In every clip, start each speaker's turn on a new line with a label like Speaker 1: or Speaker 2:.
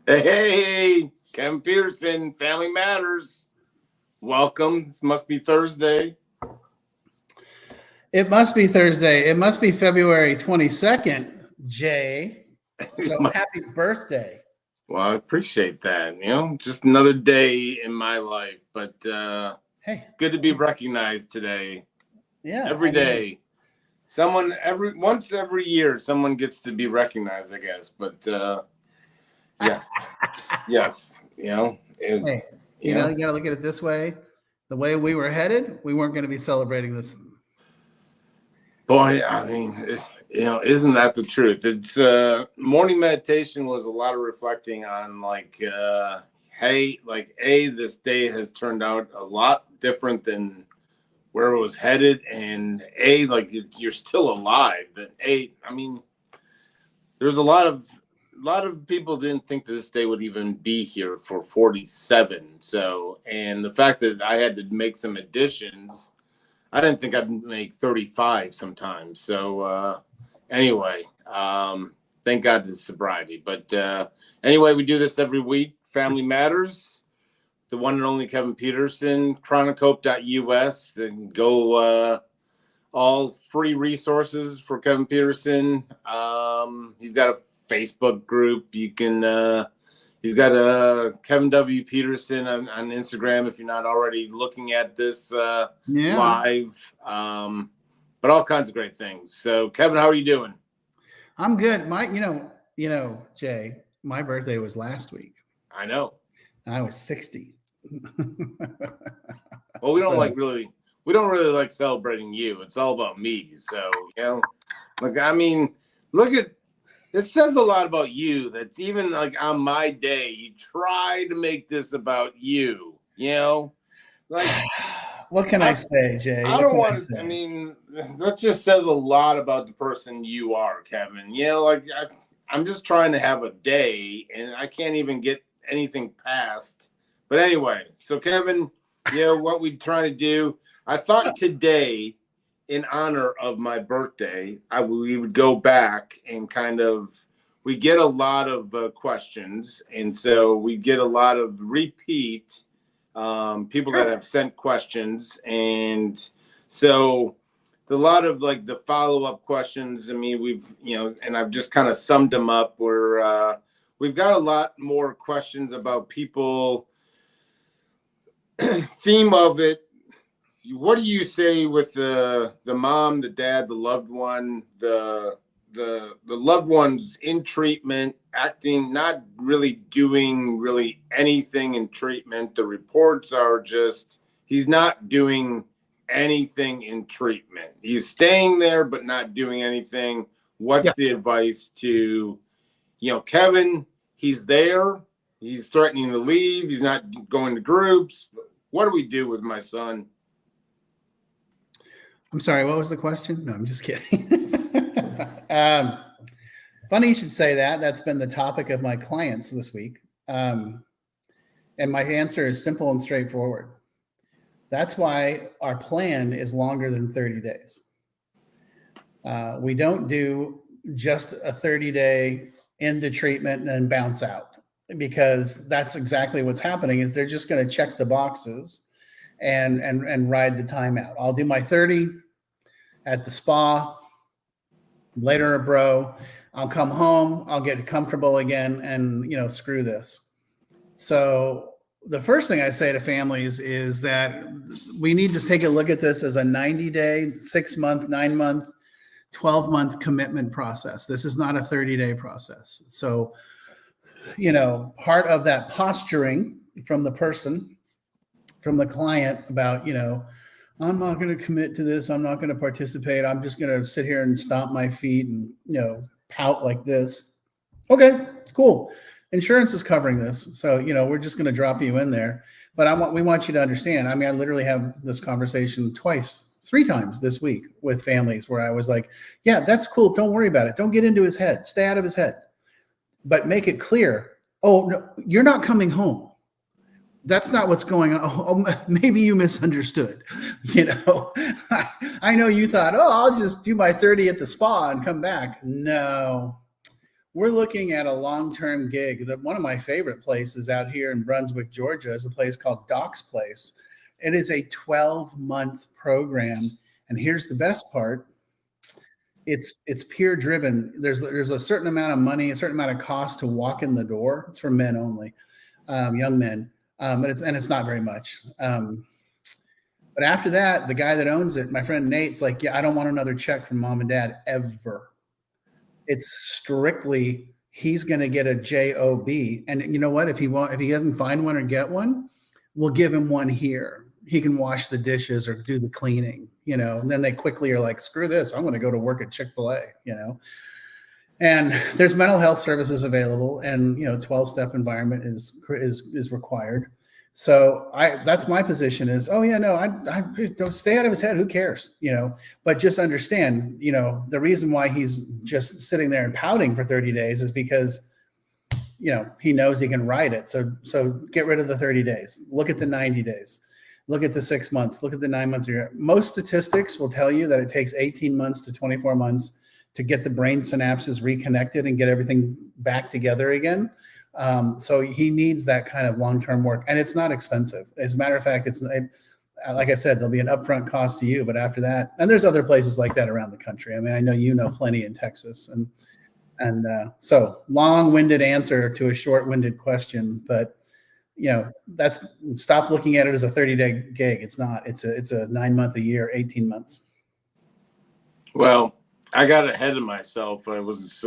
Speaker 1: Hey, Kevin Petersen, Family Matters. Welcome. This must be Thursday.
Speaker 2: It must be Thursday. It must be February 22nd, Jay. So happy birthday.
Speaker 1: Well, I appreciate that. Just another day in my life, but
Speaker 2: hey,
Speaker 1: good to be recognized today.
Speaker 2: Yeah,
Speaker 1: every day. Once every year, someone gets to be recognized, I guess. But yes.
Speaker 2: You got to look at it this way. The way we were headed, we weren't going to be celebrating this.
Speaker 1: Boy, I mean, isn't that the truth? It's morning meditation was a lot of reflecting on this day has turned out a lot different than where it was headed, and you're still alive. There's a lot of people didn't think that this day would even be here for 47. So, and the fact that I had to make some additions, I didn't think I'd make 35 sometimes. So anyway, thank God to sobriety. But anyway, we do this every week. Family Matters. The one and only Kevin Petersen, chronicope.us. Then go all free resources for Kevin Petersen. He's got a Facebook group. You can he's got a Kevin W. Petersen on Instagram if you're not already looking at this live. But all kinds of great things. So Kevin, how are you doing?
Speaker 2: I'm good. Jay, my birthday was last week.
Speaker 1: I know.
Speaker 2: I was 60.
Speaker 1: Well, we don't really like celebrating you. It's all about me. So, look at, it says a lot about you. That's even like on my day, you try to make this about you,
Speaker 2: what can I say, Jay?
Speaker 1: I don't want to, that just says a lot about the person you are, Kevin. I'm just trying to have a day and I can't even get anything past. But anyway, so Kevin, what we're trying to do, I thought today, in honor of my birthday, we would go back and we get a lot of questions. And so we get a lot of repeat people that have sent questions. And so a lot of the follow-up questions, and I've just kind of summed them up where we've got a lot more questions about people. Theme of it, what do you say with the mom, the dad, the loved one, the loved ones in treatment, acting, not really doing really anything in treatment? The reports are just he's not doing anything in treatment. He's staying there but not doing anything. What's the advice to Kevin? He's there. He's threatening to leave. He's not going to groups. What do we do with my son?
Speaker 2: I'm sorry, what was the question? No, I'm just kidding. Funny you should say that. That's been the topic of my clients this week. And my answer is simple and straightforward. That's why our plan is longer than 30 days. We don't do just a 30-day into treatment and then bounce out, because that's exactly what's happening. Is they're just going to check the boxes and ride the time out. I'll do my 30 at the spa, later a bro. I'll come home, I'll get comfortable again, and screw this. So the first thing I say to families is that we need to take a look at this as a 90-day, 6-month, 9-month, 12-month commitment process. This is not a 30-day process. So part of that posturing from the person, from the client about, I'm not going to commit to this. I'm not going to participate. I'm just going to sit here and stomp my feet and, pout like this. Okay, cool. Insurance is covering this. So, we're just going to drop you in there. But we want you to understand. I literally have this conversation 3 times this week with families where I was like, yeah, that's cool. Don't worry about it. Don't get into his head. Stay out of his head. But make it clear, oh, no, you're not coming home. That's not what's going on. Oh, maybe you misunderstood. I know you thought, oh, I'll just do my 30 at the spa and come back. No, we're looking at a long-term gig. One of my favorite places out here in Brunswick, Georgia, is a place called Doc's Place. It is a 12-month program. And here's the best part. It's peer driven. There's a certain amount of money, a certain amount of cost to walk in the door. It's for men only, young men. But it's not very much. But after that, the guy that owns it, my friend Nate's like, yeah, I don't want another check from mom and dad ever. It's strictly, he's going to get a job, and you know what? If he doesn't find one or get one, we'll give him one here. He can wash the dishes or do the cleaning, And then they quickly are like, screw this, I'm going to go to work at Chick-fil-A, And there's mental health services available, and 12-step environment is required. So that's my position is, oh yeah, no, I don't stay out of his head. Who cares? But just understand, the reason why he's just sitting there and pouting for 30 days is because, he knows he can ride it. So get rid of the 30 days. Look at the 90 days. Look at the 6 months. Look at the 9 months. Most statistics will tell you that it takes 18 months to 24 months to get the brain synapses reconnected and get everything back together again. So he needs that kind of long-term work, and it's not expensive. As a matter of fact, like I said, there'll be an upfront cost to you, but after that, and there's other places like that around the country. I mean, I know plenty in Texas, and so long-winded answer to a short-winded question, but stop looking at it as a 30-day gig. It's not. It's a 9 month, a year, 18 months.
Speaker 1: Well, I got ahead of myself. I was.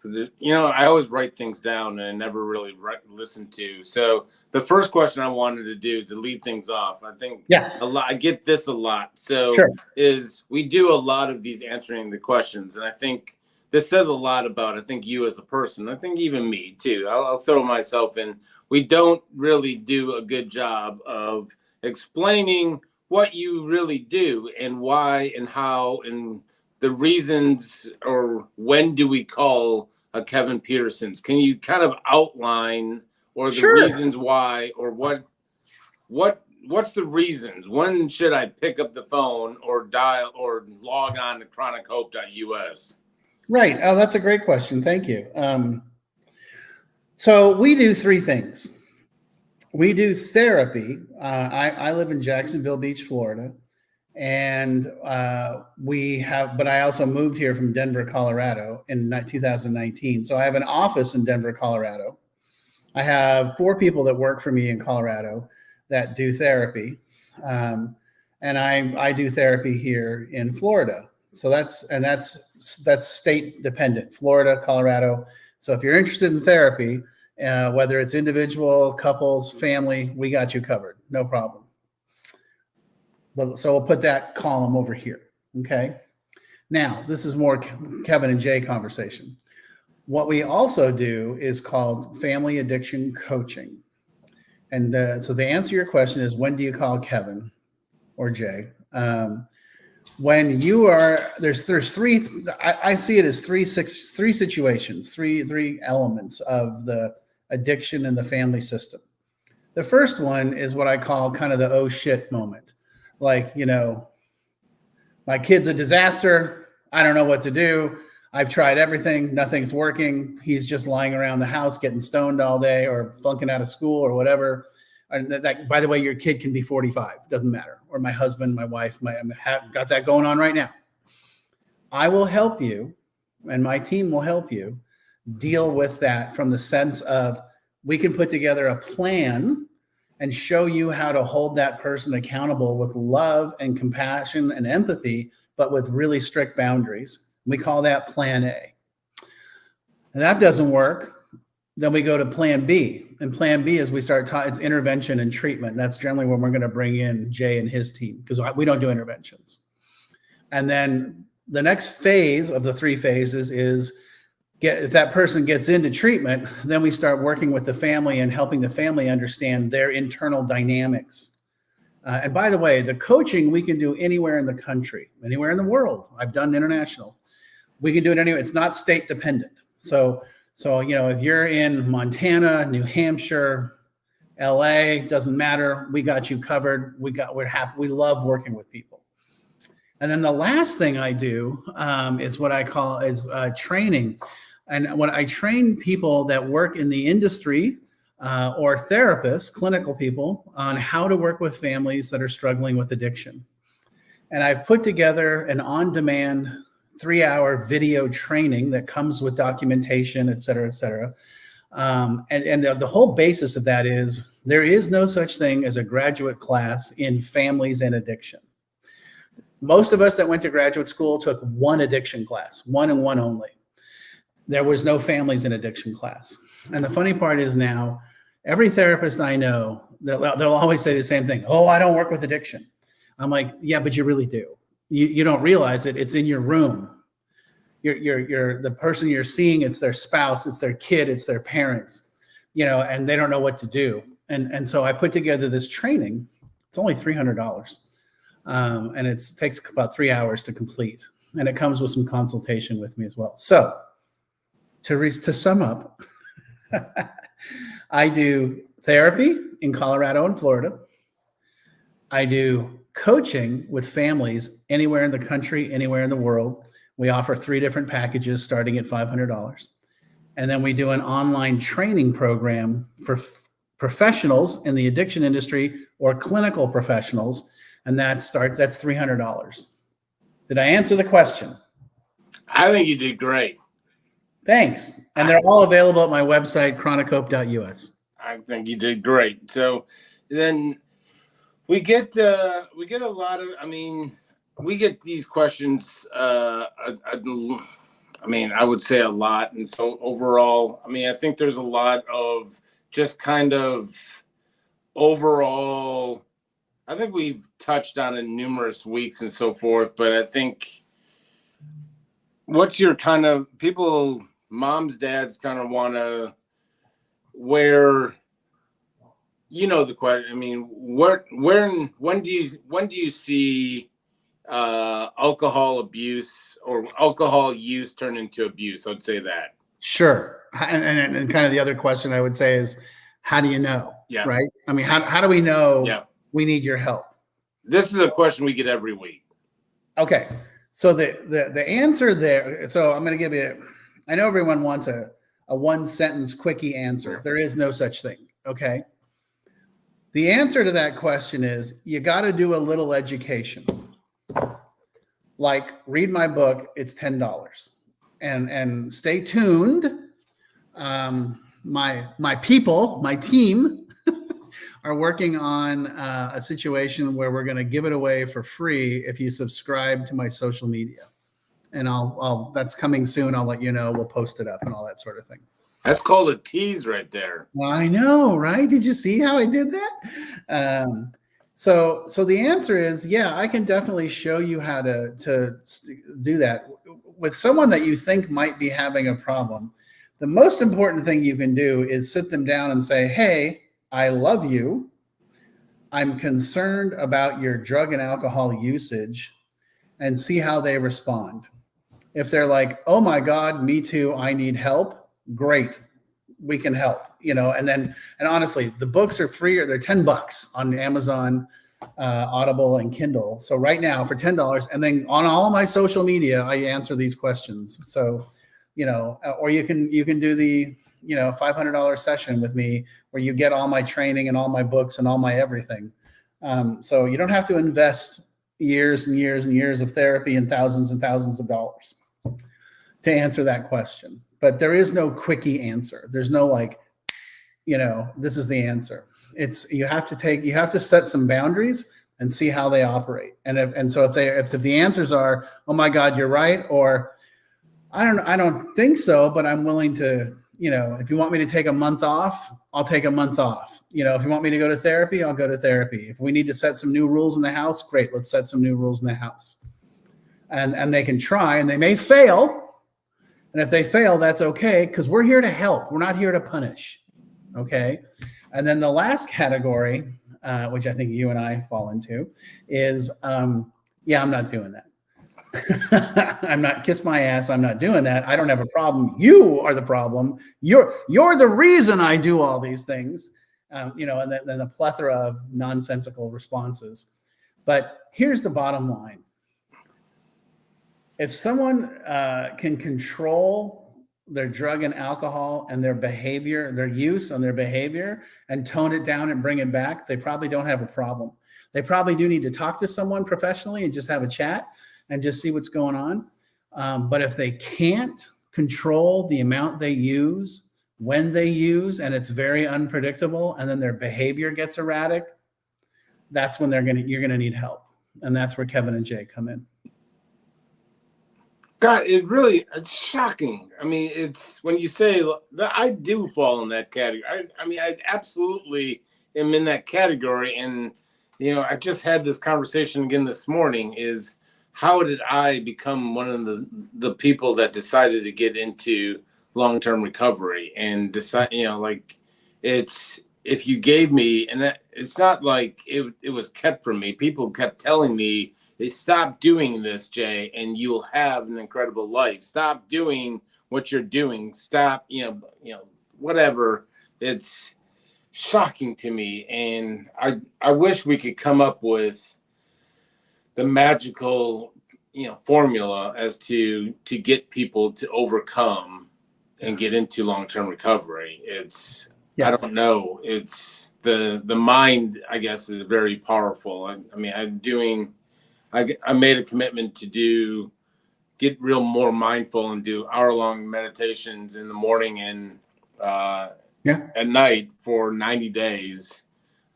Speaker 1: I always write things down and I never really listen to. So the first question I wanted to do to lead things off, I think I get this a lot. So is we do a lot of these answering the questions. And I think this says a lot about, I think you as a person, I think even me too. I'll throw myself in. We don't really do a good job of explaining what you really do and why and how and the reasons, or when do we call a Kevin Peterson's? Can you kind of outline or the reasons why, or what's the reasons? When should I pick up the phone or dial or log on to chronichope.us?
Speaker 2: Right. Oh, that's a great question. Thank you. So we do three things. We do therapy. I live in Jacksonville Beach, Florida. And but I also moved here from Denver, Colorado in 2019. So I have an office in Denver, Colorado. I have 4 people that work for me in Colorado that do therapy. And I do therapy here in Florida. So that's state dependent, Florida, Colorado. So if you're interested in therapy, whether it's individual, couples, family, we got you covered. No problem. So we'll put that column over here. Okay. Now, this is more Kevin and Jay conversation. What we also do is called family addiction coaching. And so the answer to your question is, when do you call Kevin or Jay? When you are, there's 3, I see it as three situations, three elements of the addiction in the family system. The first one is what I call kind of the oh shit moment. Like, my kid's a disaster. I don't know what to do. I've tried everything. Nothing's working. He's just lying around the house getting stoned all day or flunking out of school or whatever. And that, by the way, your kid can be 45. Doesn't matter. Or my husband, my wife, got that going on right now. I will help you, and my team will help you deal with that from the sense of, we can put together a plan and show you how to hold that person accountable with love and compassion and empathy, but with really strict boundaries. We call that plan A. And that doesn't work. Then we go to plan B. And plan B is it's intervention and treatment. That's generally when we're going to bring in Jay and his team, because we don't do interventions. And then the next phase of the 3 phases is, if that person gets into treatment, then we start working with the family and helping the family understand their internal dynamics. And by the way, the coaching we can do anywhere in the country, anywhere in the world. I've done international. We can do it anywhere. It's not state dependent. So if you're in Montana, New Hampshire, LA, doesn't matter. We got you covered. We're happy. We love working with people. And then the last thing I do is what I call training. And when I train people that work in the industry or therapists, clinical people, on how to work with families that are struggling with addiction. And I've put together an on-demand 3-hour video training that comes with documentation, et cetera, et cetera. And the whole basis of that is there is no such thing as a graduate class in families and addiction. Most of us that went to graduate school took one addiction class, one and one only. There was no families and addiction class. And the funny part is now, every therapist I know, they'll always say the same thing. Oh, I don't work with addiction. I'm like, yeah, but you really do. You don't realize it. It's in your room. You're the person you're seeing. It's their spouse. It's their kid. It's their parents. And they don't know what to do. And so I put together this training. It's only $300, and it takes about 3 hours to complete. And it comes with some consultation with me as well. So to sum up, I do therapy in Colorado and Florida. I do coaching with families anywhere in the country, anywhere in the world. We offer 3 different packages starting at $500. And then we do an online training program for professionals in the addiction industry or clinical professionals. And that's $300. Did I answer the question?
Speaker 1: I think you did great.
Speaker 2: Thanks. And they're all available at my website, chronicope.us.
Speaker 1: I think you did great. So then we get a lot of, we get these questions, I would say a lot. And so overall, I think there's a lot of just kind of overall, I think we've touched on it numerous weeks and so forth, but I think what's your kind of people, moms, dads kind of want to where, the question, when do you see alcohol abuse or alcohol use turn into abuse? I'd say that.
Speaker 2: Sure. And kind of the other question I would say is, how do you know?
Speaker 1: Yeah.
Speaker 2: Right. How do we know we need your help?
Speaker 1: This is a question we get every week.
Speaker 2: Okay. So the answer there, so I'm going to give you, I know everyone wants a 1-sentence quickie answer. There is no such thing. Okay. The answer to that question is you got to do a little education. Like read my book, it's $10. And stay tuned. My people, my team are working on a situation where we're going to give it away for free if you subscribe to my social media. And I'll that's coming soon. I'll let you know. We'll post it up and all that sort of thing.
Speaker 1: That's called a tease right there.
Speaker 2: Well, I know, right? Did you see how I did that? So the answer is, yeah, I can definitely show you how to do that with someone that you think might be having a problem. The most important thing you can do is sit them down and say, hey, I love you. I'm concerned about your drug and alcohol usage, and see how they respond. If they're like, oh my God, me too, I need help. Great. We can help, and honestly, the books are free, or they're $10 on Amazon, Audible, and Kindle. So right now for $10, and then on all of my social media, I answer these questions. So, or you can do the, $500 session with me where you get all my training and all my books and all my everything. So you don't have to invest years and years and years of therapy and thousands of dollars to answer that question. But there is no quickie answer. There's no this is the answer. It's you have to set some boundaries and see how they operate. So if the answers are, oh my God, you're right, or I don't think so, but I'm willing to, if you want me to take a month off, I'll take a month off. If you want me to go to therapy, I'll go to therapy. If we need to set some new rules in the house, great, let's set some new rules in the house. And they can try, and they may fail. And if they fail, that's okay, because we're here to help. We're not here to punish. Okay. And then the last category, which I think you and I fall into, is, I'm not doing that. I'm not, kiss my ass. I'm not doing that. I don't have a problem. You are the problem. You're the reason I do all these things. And then a plethora of nonsensical responses. But here's the bottom line. If someone can control their drug and alcohol and their behavior, their use and their behavior, and tone it down and bring it back, they probably don't have a problem. They probably do need to talk to someone professionally and just have a chat and just see what's going on. But if they can't control the amount they use, when they use, and it's very unpredictable, and then their behavior gets erratic, that's when you're gonna need help. And that's where Kevin and Jay come in.
Speaker 1: God, it's shocking. I mean, it's when you say that I do fall in that category. I mean, I absolutely am in that category. And, I just had this conversation again this morning is how did I become one of the people that decided to get into long-term recovery and decide, it's, if you gave me, and that it's not like it was kept from me. People kept telling me, stop doing this, Jay, and you will have an incredible life. Stop doing what you're doing. Stop, whatever. It's shocking to me. And I wish we could come up with the magical, formula as to get people to overcome and get into long-term recovery. I don't know. It's the mind, I guess, is very powerful. I mean, I made a commitment to get real more mindful and do hour-long meditations in the morning and at night for 90 days.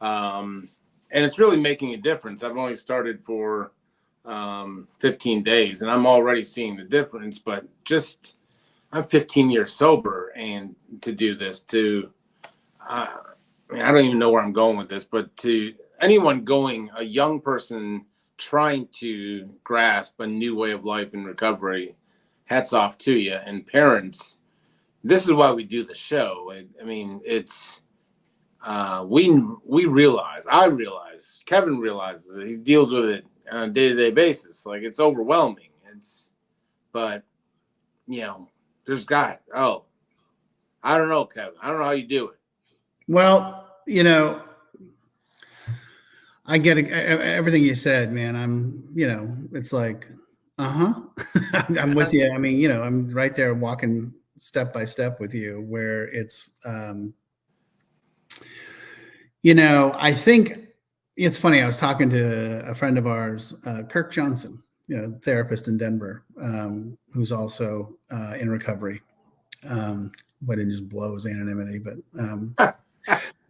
Speaker 1: And it's really making a difference. I've only started for 15 days and I'm already seeing the difference, but I'm 15 years sober, and to do this I don't even know where I'm going with this, but to anyone a young person trying to grasp a new way of life in recovery, hats off to you. And parents, this is why we do the show. I mean, it's we realize, I realize, Kevin realizes it. He deals with it on a day-to-day basis. Like, it's overwhelming. But there's I don't know, Kevin. I don't know how you do it.
Speaker 2: Well, I get everything you said, man. I'm, it's like, I'm with you. I mean, I'm right there walking step by step with you where it's, I think it's funny. I was talking to a friend of ours, Kirk Johnson, therapist in Denver, who's also in recovery. But it just blows anonymity, but,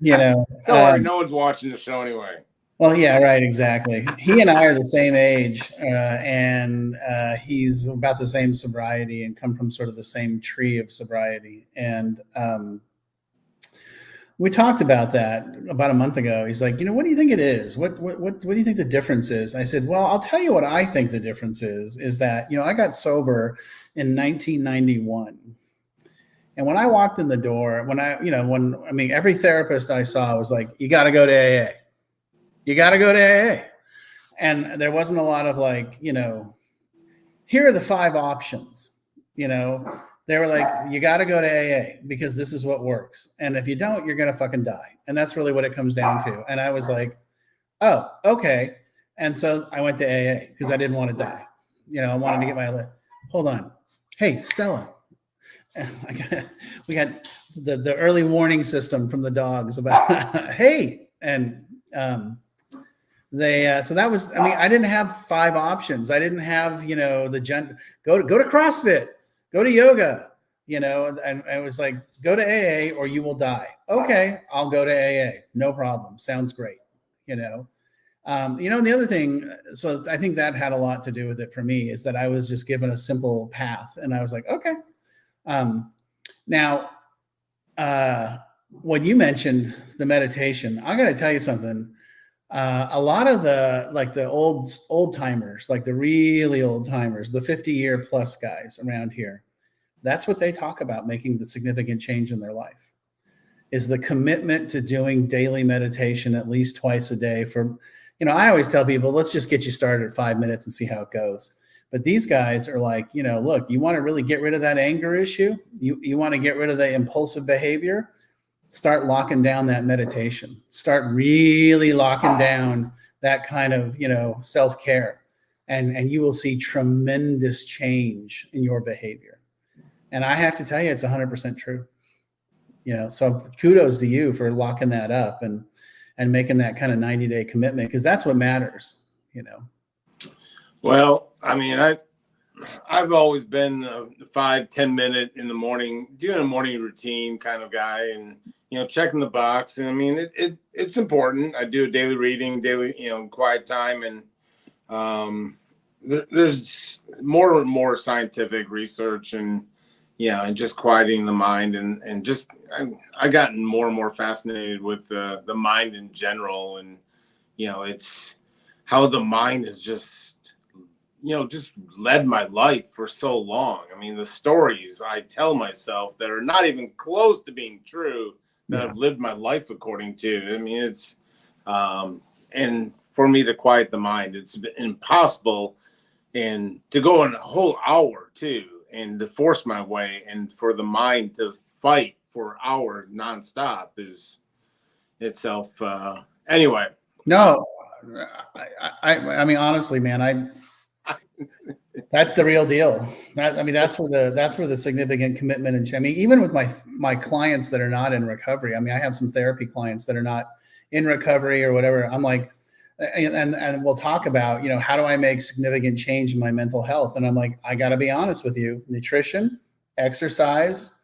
Speaker 1: Don't worry, no one's watching the show anyway.
Speaker 2: Well, yeah, right, exactly. He and I are the same age, and he's about the same sobriety and come from sort of the same tree of sobriety. And we talked about that about a month ago. He's like, what do you think it is? What do you think the difference is? I said, well, I'll tell you what I think the difference is that, I got sober in 1991. And when I walked in the door, every therapist I saw was like, you got to go to AA. You got to go to AA. And there wasn't a lot of like, here are the 5 options. They were like, you got to go to AA because this is what works. And if you don't, you're going to fucking die. And that's really what it comes down to. And I was like, oh, okay. And so I went to AA because I didn't want to die. I wanted to get my, hold on. Hey, Stella. We got the early warning system from the dogs about, hey, and so that was, I didn't have 5 options. I didn't have, go to CrossFit, go to yoga, and I was like, go to AA or you will die. Okay, I'll go to AA. No problem. Sounds great. And the other thing, so I think that had a lot to do with it for me, is that I was just given a simple path and I was like, okay. Now, when you mentioned the meditation, I got to tell you something. A lot of the old timers, like the really old timers, the 50-year plus guys around here, that's what they talk about, making the significant change in their life, is the commitment to doing daily meditation at least twice a day for, I always tell people, let's just get you started at 5 minutes and see how it goes. But these guys are like, look, you want to really get rid of that anger issue? You want to get rid of the impulsive behavior? Start locking down that meditation. Start really locking down that kind of, self-care. And you will see tremendous change in your behavior. And I have to tell you, it's 100% true. So kudos to you for locking that up and making that kind of 90-day commitment, because that's what matters.
Speaker 1: Well, I mean, I've always been a 5-10 minute in the morning, doing a morning routine kind of guy, and checking the box. And I mean, it's important. I do a daily reading, daily quiet time, and there's more and more scientific research, and and just quieting the mind, and just I gotten more and more fascinated with the mind in general, and it's how the mind is just just led my life for so long. I mean, the stories I tell myself that are not even close to being true, that I've lived my life according to. I mean, it's and for me to quiet the mind, it's been impossible, and to go in a whole hour too, and to force my way, and for the mind to fight for an hour nonstop is itself. Anyway.
Speaker 2: No, I mean, honestly, man, that's the real deal. That's where the significant commitment, and I mean, even with my clients that are not in recovery. I mean, I have some therapy clients that are not in recovery or whatever. I'm like, and we'll talk about, how do I make significant change in my mental health? And I'm like, I got to be honest with you: nutrition, exercise,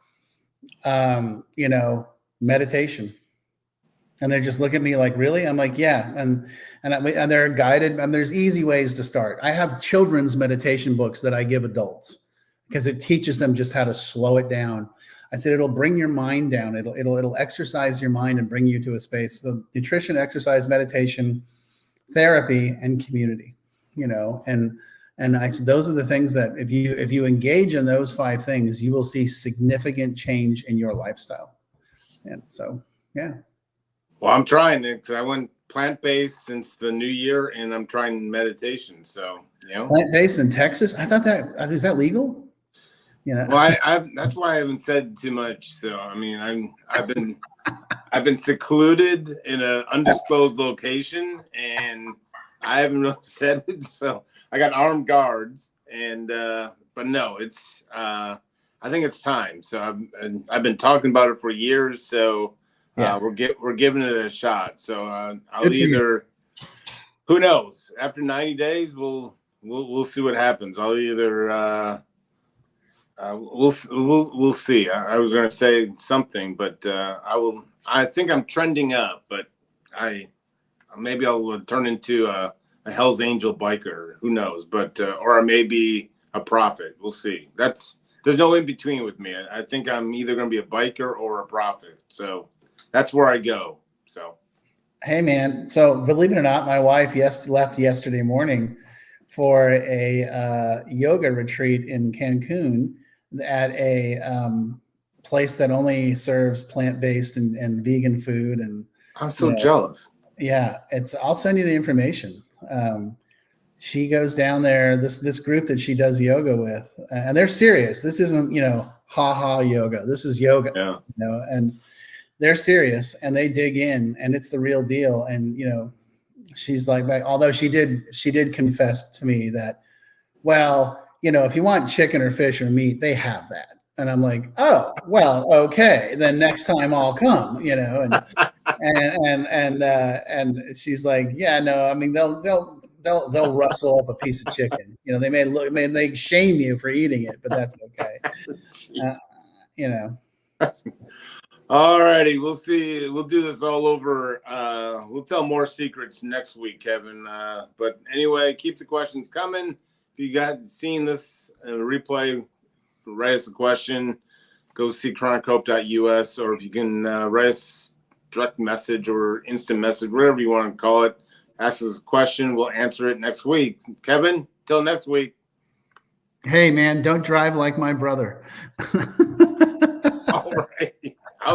Speaker 2: meditation. And they just look at me like, really? I'm like, yeah. And they're guided, and there's easy ways to start. I have children's meditation books that I give adults because it teaches them just how to slow it down. I said, it'll bring your mind down. It'll exercise your mind and bring you to a space. So nutrition, exercise, meditation, therapy, and community, and I said, those are the things that if you engage in those 5 things, you will see significant change in your lifestyle. And so, yeah.
Speaker 1: Well, I'm trying it, because I went plant-based since the new year, and I'm trying meditation. So,
Speaker 2: Plant-based in Texas? I thought is that legal?
Speaker 1: Well, that's why I haven't said too much. So, I mean, I've been secluded in an undisclosed location, and I haven't really said it. So I got armed guards, and but no, it's I think it's time. So I've been talking about it for years. So. Yeah, we're giving it a shot. So I'll either, who knows? After 90 days, we'll see what happens. I'll either we'll see. I was going to say something, but I think I'm trending up, but maybe I'll turn into a Hell's Angel biker. Who knows? But or maybe a prophet. We'll see. There's no in between with me. I think I'm either going to be a biker or a prophet. So. That's where I go. So,
Speaker 2: hey man. So believe it or not, my wife left yesterday morning for a yoga retreat in Cancun at a place that only serves plant-based and vegan food. And
Speaker 1: I'm so jealous.
Speaker 2: Yeah, I'll send you the information. She goes down there. This group that she does yoga with, and they're serious. This isn't ha yoga. This is yoga.
Speaker 1: Yeah.
Speaker 2: And they're serious, and they dig in, and it's the real deal. And she's like, although she did confess to me that, well, if you want chicken or fish or meat, they have that. And I'm like, oh, well, okay, then next time I'll come, and she's like, yeah, no, I mean they'll rustle up a piece of chicken. They shame you for eating it, but that's okay.
Speaker 1: All righty, we'll see. We'll do this all over. We'll tell more secrets next week, Kevin. But anyway, keep the questions coming. If you got seen this replay, write us a question. Go see chronichope.us, or if you can write us direct message or instant message, whatever you want to call it. Ask us a question. We'll answer it next week. Kevin, till next week.
Speaker 2: Hey, man, don't drive like my brother.
Speaker 1: All right.